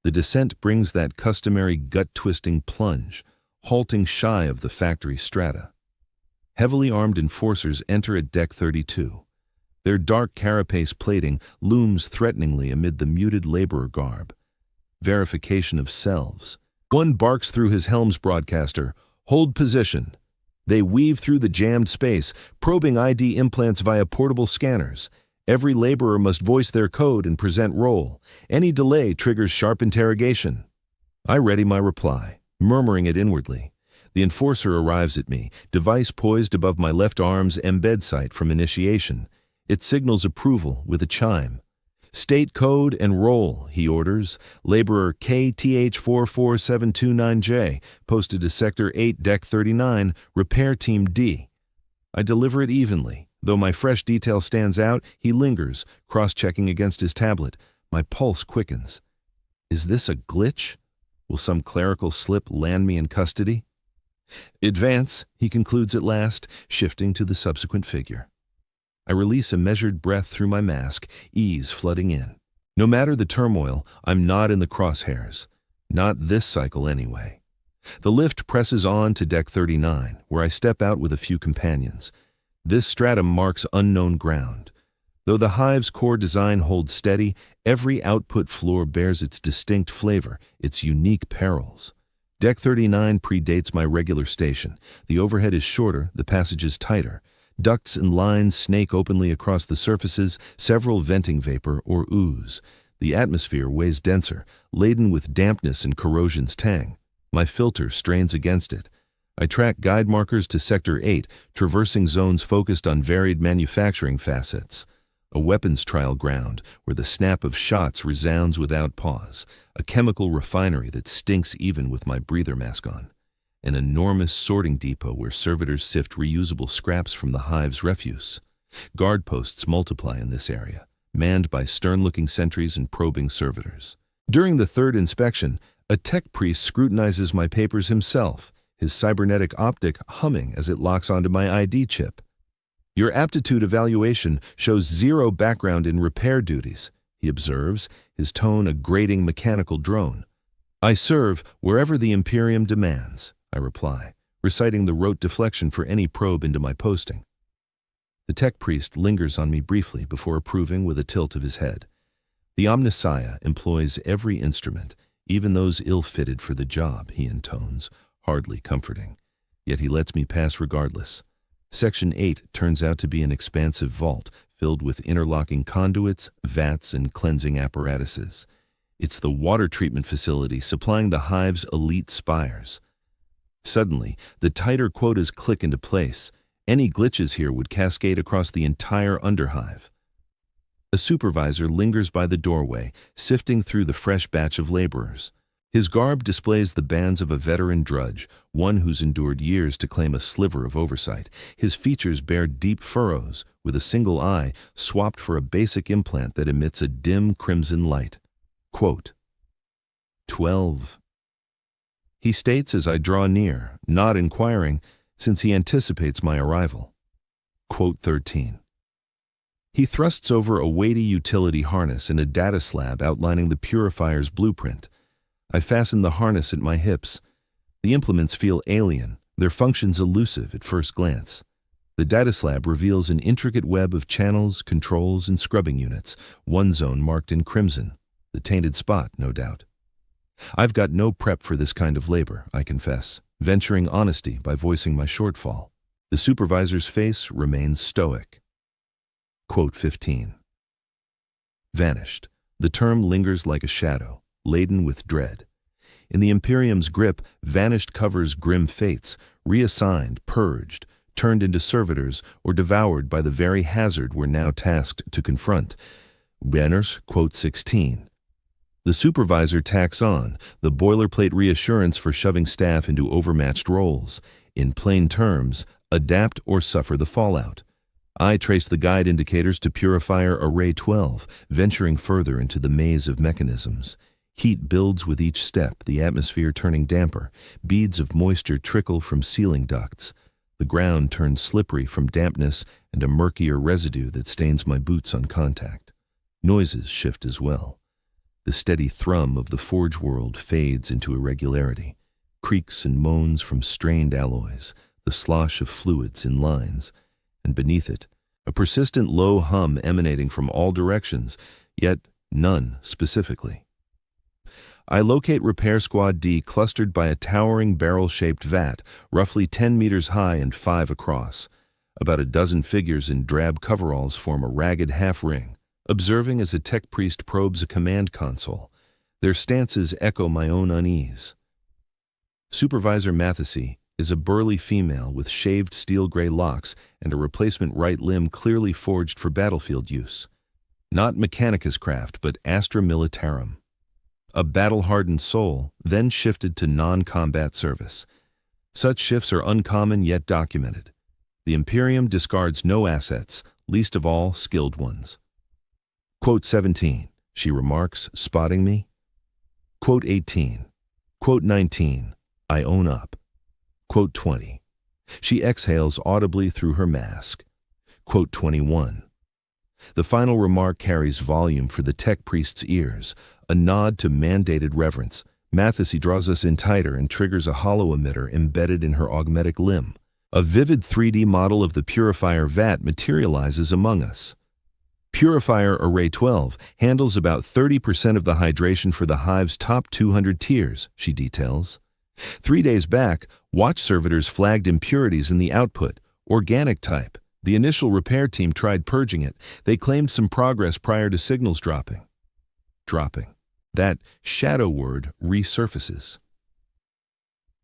The descent brings that customary gut-twisting plunge, halting shy of the factory strata. Heavily armed enforcers enter at Deck 32. Their dark carapace plating looms threateningly amid the muted laborer garb. Verification of selves. One barks through his helm's broadcaster, "Hold position." They weave through the jammed space, probing ID implants via portable scanners. Every laborer must voice their code and present role. Any delay triggers sharp interrogation. I ready my reply, murmuring it inwardly. The enforcer arrives at me, device poised above my left arm's embed site from initiation. It signals approval with a chime. "State code and roll," he orders. Laborer KTH44729J, posted to Sector 8, Deck 39, Repair Team D. I deliver it evenly. Though my fresh detail stands out, he lingers, cross-checking against his tablet. My pulse quickens. Is this a glitch? Will some clerical slip land me in custody? "Advance," he concludes at last, shifting to the subsequent figure. I release a measured breath through my mask, ease flooding in. No matter the turmoil, I'm not in the crosshairs. Not this cycle anyway. The lift presses on to Deck 39, where I step out with a few companions. This stratum marks unknown ground. Though the hive's core design holds steady, every output floor bears its distinct flavor, its unique perils. Deck 39 predates my regular station. The overhead is shorter, the passages tighter. Ducts and lines snake openly across the surfaces, several venting vapor or ooze. The atmosphere weighs denser, laden with dampness and corrosion's tang. My filter strains against it. I track guide markers to Sector 8, traversing zones focused on varied manufacturing facets. A weapons trial ground where the snap of shots resounds without pause. A chemical refinery that stinks even with my breather mask on. An enormous sorting depot where servitors sift reusable scraps from the hive's refuse. Guard posts multiply in this area, manned by stern-looking sentries and probing servitors. During the third inspection, a tech priest scrutinizes my papers himself, his cybernetic optic humming as it locks onto my ID chip. "Your aptitude evaluation shows zero background in repair duties," he observes, his tone a grating mechanical drone. "I serve wherever the Imperium demands," I reply, reciting the rote deflection for any probe into my posting. The tech priest lingers on me briefly before approving with a tilt of his head. The Omnissiah employs every instrument, even those ill-fitted for the job, he intones, hardly comforting. Yet he lets me pass regardless. Section 8 turns out to be an expansive vault filled with interlocking conduits, vats, and cleansing apparatuses. It's the water treatment facility supplying the hive's elite spires. Suddenly, the tighter quotas click into place. Any glitches here would cascade across the entire underhive. A supervisor lingers by the doorway, sifting through the fresh batch of laborers. His garb displays the bands of a veteran drudge, one who's endured years to claim a sliver of oversight. His features bear deep furrows, with a single eye swapped for a basic implant that emits a dim crimson light. Quote, 12. He states as I draw near, not inquiring, since he anticipates my arrival. Quote 13. He thrusts over a weighty utility harness and a data slab outlining the purifier's blueprint. I fasten the harness at my hips. The implements feel alien, their functions elusive at first glance. The data slab reveals an intricate web of channels, controls, and scrubbing units, one zone marked in crimson, the tainted spot, no doubt. I've got no prep for this kind of labor, I confess, venturing honesty by voicing my shortfall. The supervisor's face remains stoic. Quote 15. Vanished. The term lingers like a shadow, laden with dread. In the Imperium's grip, vanished covers grim fates, reassigned, purged, turned into servitors, or devoured by the very hazard we're now tasked to confront. Banners, quote 16. The supervisor tacks on, the boilerplate reassurance for shoving staff into overmatched roles. In plain terms, adapt or suffer the fallout. I trace the guide indicators to Purifier Array 12, venturing further into the maze of mechanisms. Heat builds with each step, the atmosphere turning damper. Beads of moisture trickle from ceiling ducts. The ground turns slippery from dampness and a murkier residue that stains my boots on contact. Noises shift as well. The steady thrum of the forge world fades into irregularity. Creaks and moans from strained alloys, the slosh of fluids in lines, and beneath it, a persistent low hum emanating from all directions, yet none specifically. I locate Repair Squad D clustered by a towering barrel-shaped vat, roughly 10 meters high and 5 across. About a dozen figures in drab coveralls form a ragged half-ring, observing as a tech priest probes a command console. Their stances echo my own unease. Supervisor Mathesy is a burly female with shaved steel-gray locks and a replacement right limb clearly forged for battlefield use. Not Mechanicus craft, but Astra Militarum. A battle-hardened soul, then shifted to non-combat service. Such shifts are uncommon yet documented. The Imperium discards no assets, least of all skilled ones. Quote 17, she remarks, spotting me. Quote 18. Quote 19, I own up. Quote 20. She exhales audibly through her mask. Quote 21. The final remark carries volume for the tech priest's ears, a nod to mandated reverence. Mathesy draws us in tighter and triggers a hollow emitter embedded in her augmetic limb. A vivid 3D model of the Purifier vat materializes among us. Purifier Array 12 handles about 30% of the hydration for the hive's top 200 tiers, she details. 3 days back, watch servitors flagged impurities in the output, organic type. The initial repair team tried purging it. They claimed some progress prior to signals dropping. That shadow word resurfaces.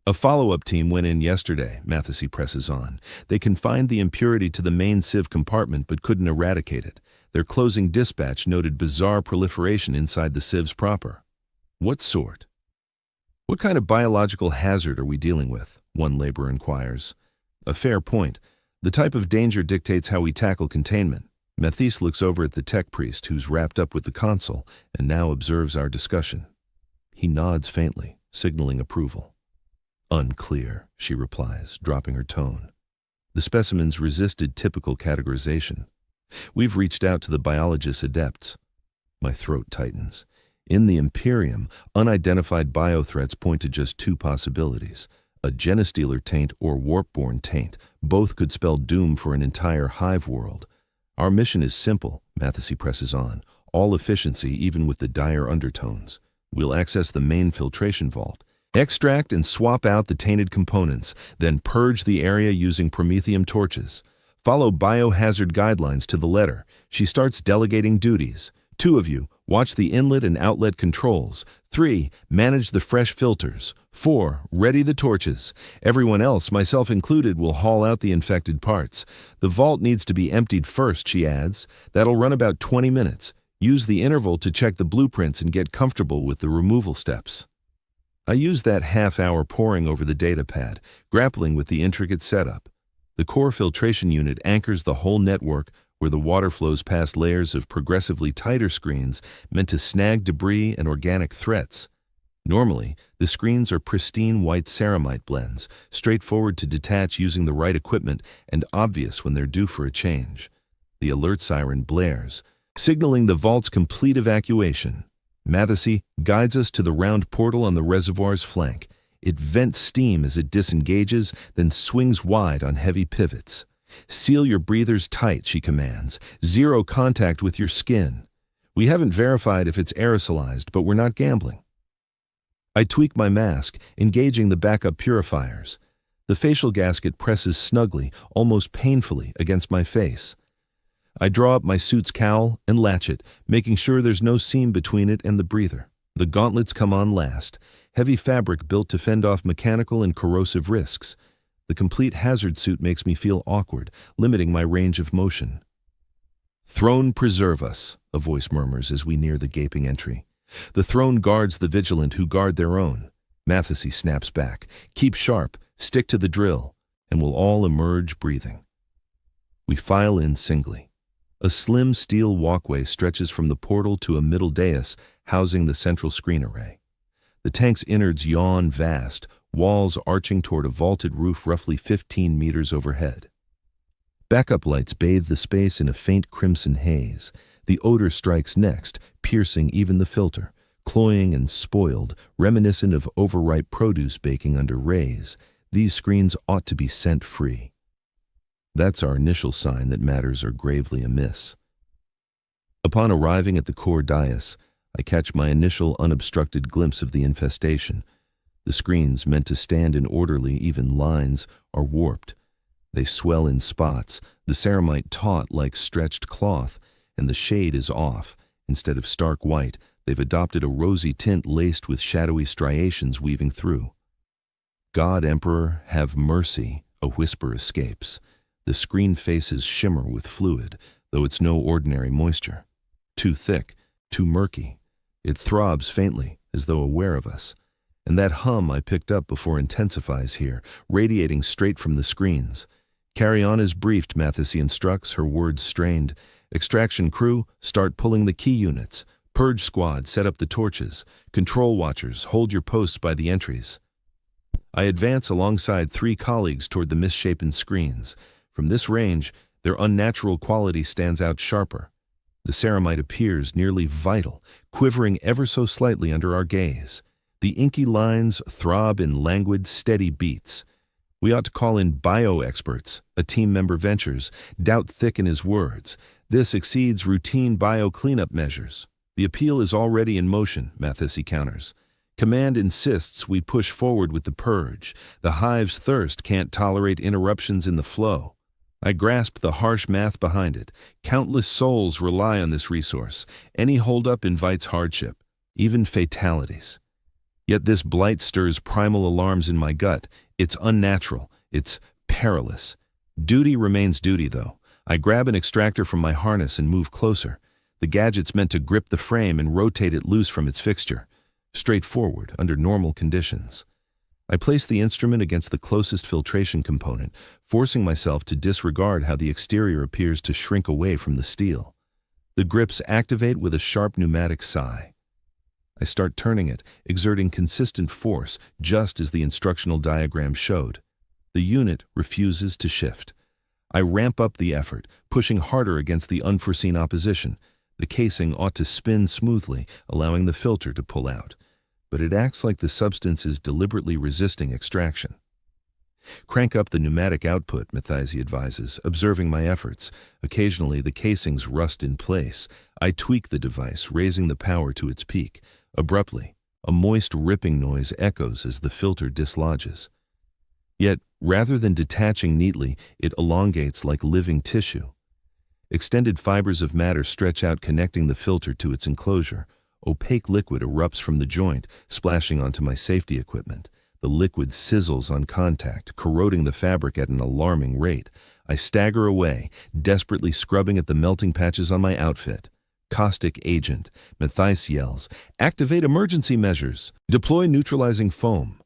A follow-up team went in yesterday, Mathesy presses on. They confined the impurity to the main sieve compartment but couldn't eradicate it. Their closing dispatch noted bizarre proliferation inside the sieves proper. What sort? What kind of biological hazard are we dealing with? One laborer inquires. A fair point. The type of danger dictates how we tackle containment. Mathesy looks over at the tech priest, who's wrapped up with the console, and now observes our discussion. He nods faintly, signaling approval. Unclear, she replies, dropping her tone. The specimens resisted typical categorization. We've reached out to the biologist's adepts. My throat tightens. In the Imperium, unidentified biothreats point to just two possibilities. A genestealer taint or warp-born taint. Both could spell doom for an entire hive world. Our mission is simple, Mathesy presses on. All efficiency, even with the dire undertones. We'll access the main filtration vault. Extract and swap out the tainted components, then purge the area using promethium torches. Follow biohazard guidelines to the letter. She starts delegating duties. 2 of you, watch the inlet and outlet controls. 3, manage the fresh filters. 4, ready the torches. Everyone else, myself included, will haul out the infected parts. The vault needs to be emptied first, she adds. That'll run about 20 minutes. Use the interval to check the blueprints and get comfortable with the removal steps. I use that half-hour poring over the data pad, grappling with the intricate setup. The core filtration unit anchors the whole network where the water flows past layers of progressively tighter screens meant to snag debris and organic threats. Normally, the screens are pristine white ceramite blends, straightforward to detach using the right equipment and obvious when they're due for a change. The alert siren blares, signaling the vault's complete evacuation. Mathesy guides us to the round portal on the reservoir's flank. It vents steam as it disengages, then swings wide on heavy pivots. Seal your breathers tight, she commands. 0 contact with your skin. We haven't verified if it's aerosolized, but we're not gambling. I tweak my mask, engaging the backup purifiers. The facial gasket presses snugly, almost painfully, against my face. I draw up my suit's cowl and latch it, making sure there's no seam between it and the breather. The gauntlets come on last, heavy fabric built to fend off mechanical and corrosive risks. The complete hazard suit makes me feel awkward, limiting my range of motion. "Throne preserve us," a voice murmurs as we near the gaping entry. "The throne guards the vigilant who guard their own." Mathesy snaps back. "Keep sharp, stick to the drill, and we'll all emerge breathing." We file in singly. A slim steel walkway stretches from the portal to a middle dais housing the central screen array. The tank's innards yawn vast, walls arching toward a vaulted roof roughly 15 meters overhead. Backup lights bathe the space in a faint crimson haze. The odor strikes next, piercing even the filter, cloying and spoiled, reminiscent of overripe produce baking under rays. These screens ought to be scent-free. That's our initial sign that matters are gravely amiss. Upon arriving at the core dais, I catch my initial unobstructed glimpse of the infestation. The screens, meant to stand in orderly, even lines, are warped. They swell in spots, the ceramite taut like stretched cloth, and the shade is off. Instead of stark white, they've adopted a rosy tint laced with shadowy striations weaving through. "God Emperor, have mercy," a whisper escapes. The screen faces shimmer with fluid, though it's no ordinary moisture. Too thick, too murky. It throbs faintly, as though aware of us. And that hum I picked up before intensifies here, radiating straight from the screens. "Carry on as briefed," Mathesy instructs, her words strained. "Extraction crew, start pulling the key units. Purge squad, set up the torches. Control watchers, hold your posts by the entries." I advance alongside 3 colleagues toward the misshapen screens. From this range, their unnatural quality stands out sharper. The ceramite appears nearly vital, quivering ever so slightly under our gaze. The inky lines throb in languid, steady beats. "We ought to call in bio-experts," a team member ventures, doubt thick in his words. "This exceeds routine bio-cleanup measures." "The appeal is already in motion," Mathesy counters. "Command insists we push forward with the purge. The hive's thirst can't tolerate interruptions in the flow." I grasp the harsh math behind it. Countless souls rely on this resource. Any holdup invites hardship, even fatalities. Yet this blight stirs primal alarms in my gut. It's unnatural. It's perilous. Duty remains duty, though. I grab an extractor from my harness and move closer. The gadget's meant to grip the frame and rotate it loose from its fixture. Straightforward, under normal conditions. I place the instrument against the closest filtration component, forcing myself to disregard how the exterior appears to shrink away from the steel. The grips activate with a sharp pneumatic sigh. I start turning it, exerting consistent force, just as the instructional diagram showed. The unit refuses to shift. I ramp up the effort, pushing harder against the unforeseen opposition. The casing ought to spin smoothly, allowing the filter to pull out. But it acts like the substance is deliberately resisting extraction. "Crank up the pneumatic output," Mathesy advises, observing my efforts. Occasionally, the casings rust in place. I tweak the device, raising the power to its peak. Abruptly, a moist ripping noise echoes as the filter dislodges. Yet, rather than detaching neatly, it elongates like living tissue. Extended fibers of matter stretch out, connecting the filter to its enclosure. Opaque liquid erupts from the joint, splashing onto my safety equipment. The liquid sizzles on contact, corroding the fabric at an alarming rate. I stagger away, desperately scrubbing at the melting patches on my outfit. "Caustic agent," Mathesy yells. "Activate emergency measures. Deploy neutralizing foam."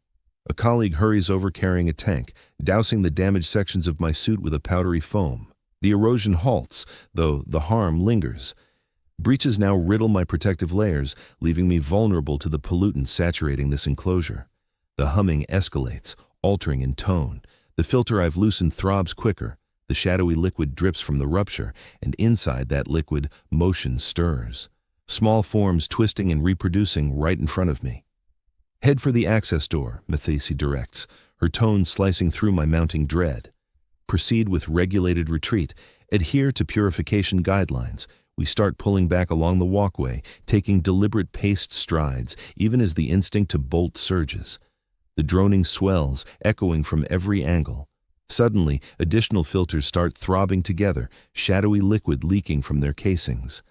A colleague hurries over carrying a tank, dousing the damaged sections of my suit with a powdery foam. The erosion halts, though the harm lingers. Breaches now riddle my protective layers, leaving me vulnerable to the pollutants saturating this enclosure. The humming escalates, altering in tone. The filter I've loosened throbs quicker. The shadowy liquid drips from the rupture, and inside that liquid, motion stirs. Small forms twisting and reproducing right in front of me. "Head for the access door," Mathesy directs, her tone slicing through my mounting dread. "Proceed with regulated retreat. Adhere to purification guidelines. We start pulling back along the walkway, taking deliberate paced strides, even as the instinct to bolt surges. The droning swells, echoing from every angle. Suddenly, additional filters start throbbing together, shadowy liquid leaking from their casings.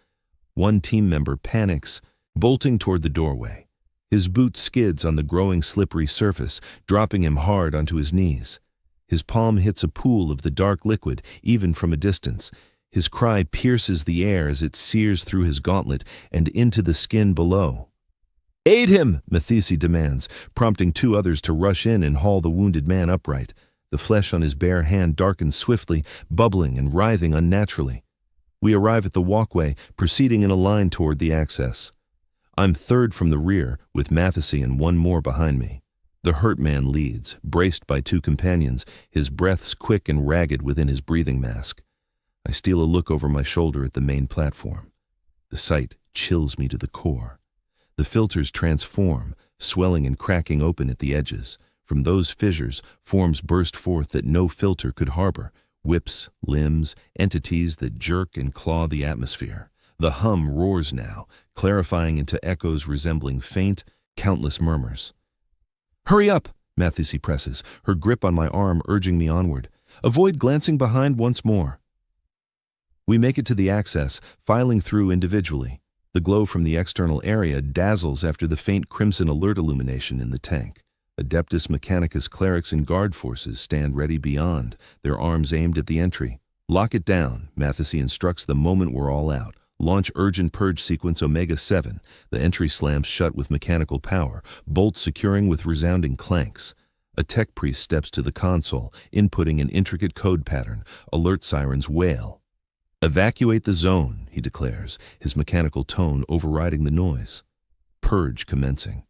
One team member panics, bolting toward the doorway. His boot skids on the growing slippery surface, dropping him hard onto his knees. His palm hits a pool of the dark liquid, even from a distance. His cry pierces the air as it sears through his gauntlet and into the skin below. "Aid him!" Mathisi demands, prompting two others to rush in and haul the wounded man upright. The flesh on his bare hand darkens swiftly, bubbling and writhing unnaturally. We arrive at the walkway, proceeding in a line toward the access. I'm third from the rear, with Mathisi and one more behind me. The hurt man leads, braced by two companions, his breaths quick and ragged within his breathing mask. I steal a look over my shoulder at the main platform. The sight chills me to the core. The filters transform, swelling and cracking open at the edges. From those fissures, forms burst forth that no filter could harbor. Whips, limbs, entities that jerk and claw the atmosphere. The hum roars now, clarifying into echoes resembling faint, countless murmurs. "Hurry up!" Mathisi presses, her grip on my arm urging me onward. "Avoid glancing behind once more." We make it to the access, filing through individually. The glow from the external area dazzles after the faint crimson alert illumination in the tank. Adeptus Mechanicus clerics and guard forces stand ready beyond, their arms aimed at the entry. "Lock it down," Mathisi instructs the moment we're all out. "Launch urgent purge sequence Omega-7. The entry slams shut with mechanical power, bolts securing with resounding clanks. A tech priest steps to the console, inputting an intricate code pattern. Alert sirens wail. "Evacuate the zone," he declares, his mechanical tone overriding the noise. Purge commencing.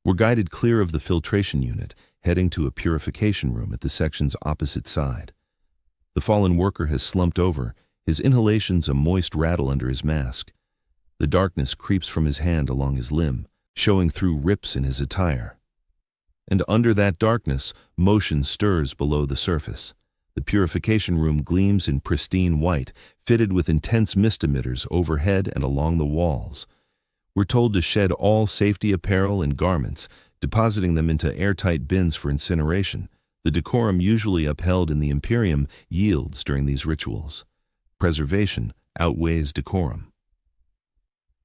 We're guided clear of the filtration unit, heading to a purification room at the section's opposite side. The fallen worker has slumped over, his inhalations a moist rattle under his mask. The darkness creeps from his hand along his limb, showing through rips in his attire. And under that darkness, motion stirs below the surface. The purification room gleams in pristine white, fitted with intense mist emitters overhead and along the walls. We're told to shed all safety apparel and garments, depositing them into airtight bins for incineration. The decorum usually upheld in the Imperium yields during these rituals. Preservation outweighs decorum.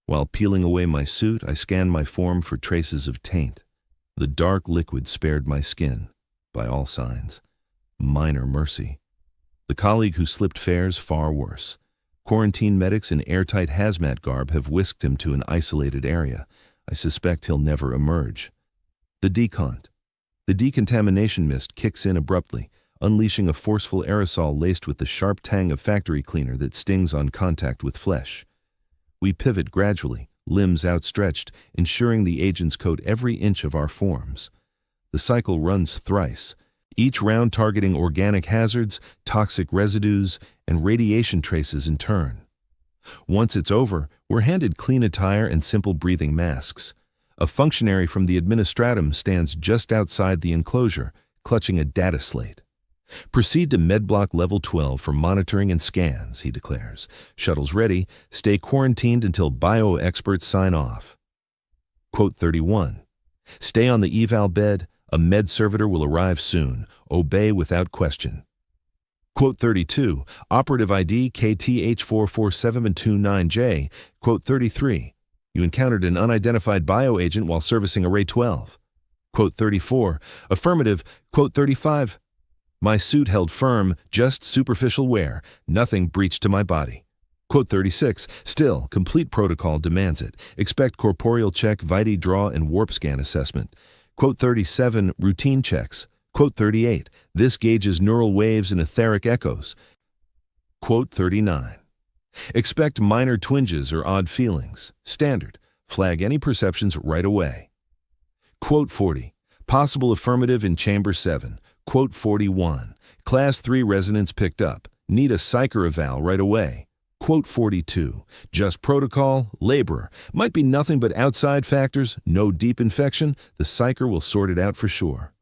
While peeling away my suit, I scan my form for traces of taint. The dark liquid spared my skin, by all signs. Minor mercy. The colleague who slipped fares far worse. Quarantine medics in airtight hazmat garb have whisked him to an isolated area. I suspect he'll never emerge. The decont. The decontamination mist kicks in abruptly, unleashing a forceful aerosol laced with the sharp tang of factory cleaner that stings on contact with flesh. We pivot gradually, limbs outstretched, ensuring the agents coat every inch of our forms. The cycle runs thrice, each round targeting organic hazards, toxic residues, and radiation traces in turn. Once it's over, we're handed clean attire and simple breathing masks. A functionary from the administratum stands just outside the enclosure, clutching a data slate. "Proceed to medblock level 12 for monitoring and scans," he declares. "Shuttles ready. Stay quarantined until bio-experts sign off." Quote 31. "Stay on the eval bed. A med servitor will arrive soon. Obey without question." Quote 32. "Operative ID KTH447729J." Quote 33. "You encountered an unidentified bioagent while servicing Array 12. Quote 34. "Affirmative." Quote 35. "My suit held firm, just superficial wear. Nothing breached to my body." Quote 36. "Still, complete protocol demands it. Expect corporeal check, vitae draw, and warp scan assessment." Quote 37. "Routine checks." Quote 38. "This gauges neural waves and etheric echoes." Quote 39. "Expect minor twinges or odd feelings. Standard. Flag any perceptions right away." Quote 40. "Possible affirmative in Chamber 7. Quote 41. "Class 3 resonance picked up. Need a psycher eval right away." Quote 42. "Just protocol, laborer. Might be nothing but outside factors, no deep infection. The psycher will sort it out for sure."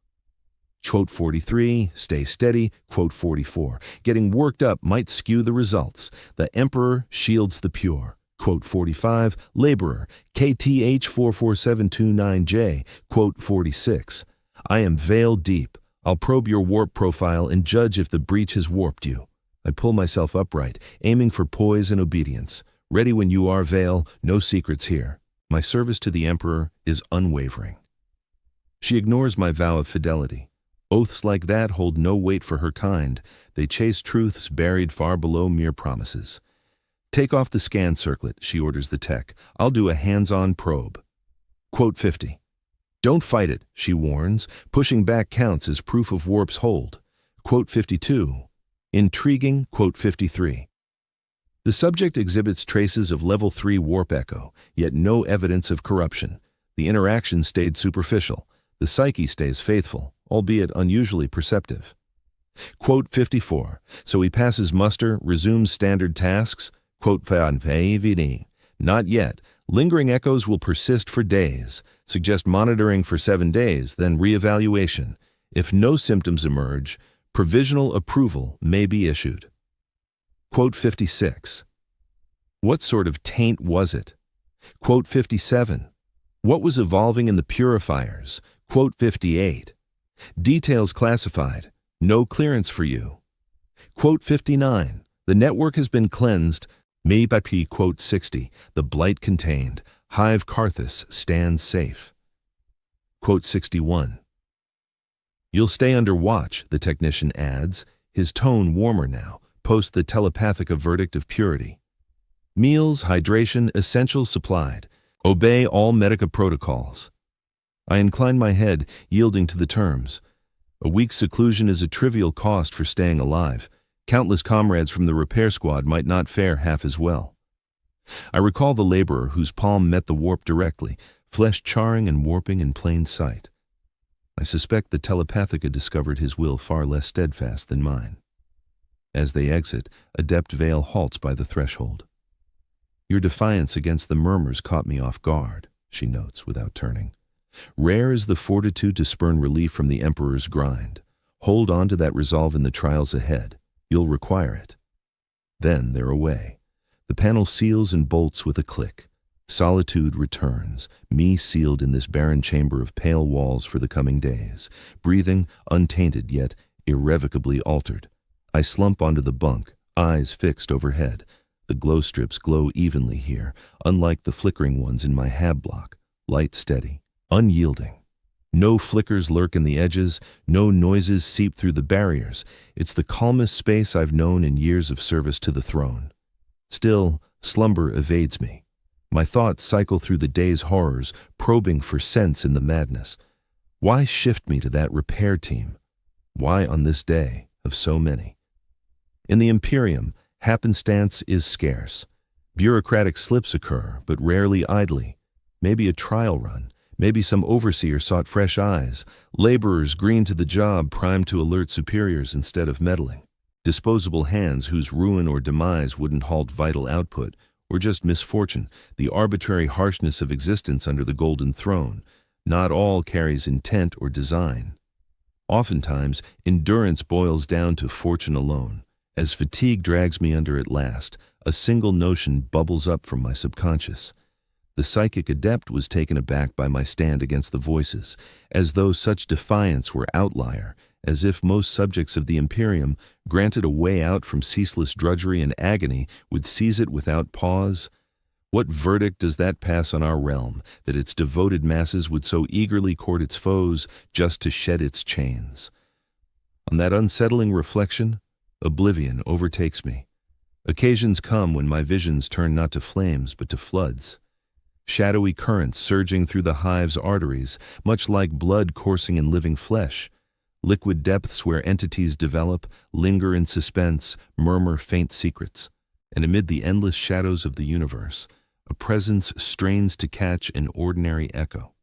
Quote 43, stay steady. Quote 44, getting worked up might skew the results. The Emperor shields the pure. Quote 45, laborer, KTH 44729J. Quote 46, I am veil deep. I'll probe your warp profile and judge if the breach has warped you. I pull myself upright, aiming for poise and obedience. Ready when you are, Veil, no secrets here. My service to the Emperor is unwavering. She ignores my vow of fidelity. Oaths like that hold no weight for her kind. They chase truths buried far below mere promises. Take off the scan circlet, she orders the tech. I'll do a hands-on probe. Quote 50. Don't fight it, she warns. Pushing back counts as proof of warp's hold. Quote 52. Intriguing. Quote 53. The subject exhibits traces of level 3 warp echo, yet no evidence of corruption. The interaction stayed superficial. The psyche stays faithful, albeit unusually perceptive. Quote 54. So he passes muster, resumes standard tasks. Quote 55. Not yet. Lingering echoes will persist for days. Suggest monitoring for 7 days, then reevaluation. If no symptoms emerge, provisional approval may be issued. Quote 56. What sort of taint was it? Quote 57. What was evolving in the purifiers? Quote 58. Details classified. No clearance for you. Quote 59. The network has been cleansed. Me by P. Quote 60. The blight contained. Hive Carthus stands safe. Quote 61. You'll stay under watch, the technician adds, his tone warmer now, post the telepathic verdict of purity. Meals, hydration, essentials supplied. Obey all medica protocols. I incline my head, yielding to the terms. A week's seclusion is a trivial cost for staying alive. Countless comrades from the repair squad might not fare half as well. I recall the laborer whose palm met the warp directly, flesh charring and warping in plain sight. I suspect the telepathica discovered his will far less steadfast than mine. As they exit, Adept Vale halts by the threshold. Your defiance against the murmurs caught me off guard, she notes without turning. Rare is the fortitude to spurn relief from the Emperor's grind. Hold on to that resolve in the trials ahead. You'll require it. Then they're away. The panel seals and bolts with a click. Solitude returns, me sealed in this barren chamber of pale walls for the coming days, breathing untainted yet irrevocably altered. I slump onto the bunk, eyes fixed overhead. The glow strips glow evenly here, unlike the flickering ones in my hab block. Light steady, unyielding. No flickers lurk in the edges, no noises seep through the barriers. It's the calmest space I've known in years of service to the throne. Still, slumber evades me. My thoughts cycle through the day's horrors, probing for sense in the madness. Why shift me to that repair team? Why on this day of so many? In the Imperium, happenstance is scarce. Bureaucratic slips occur, but rarely idly. Maybe a trial run. Maybe some overseer sought fresh eyes. Laborers green to the job, primed to alert superiors instead of meddling. Disposable hands whose ruin or demise wouldn't halt vital output, or just misfortune, the arbitrary harshness of existence under the Golden Throne. Not all carries intent or design. Oftentimes, endurance boils down to fortune alone. As fatigue drags me under at last, a single notion bubbles up from my subconscious. The psychic adept was taken aback by my stand against the voices, as though such defiance were outlier, as if most subjects of the Imperium, granted a way out from ceaseless drudgery and agony, would seize it without pause. What verdict does that pass on our realm, that its devoted masses would so eagerly court its foes just to shed its chains? On that unsettling reflection, oblivion overtakes me. Occasions come when my visions turn not to flames but to floods. Shadowy currents surging through the hive's arteries, much like blood coursing in living flesh. Liquid depths where entities develop, linger in suspense, murmur faint secrets. And amid the endless shadows of the universe, a presence strains to catch an ordinary echo.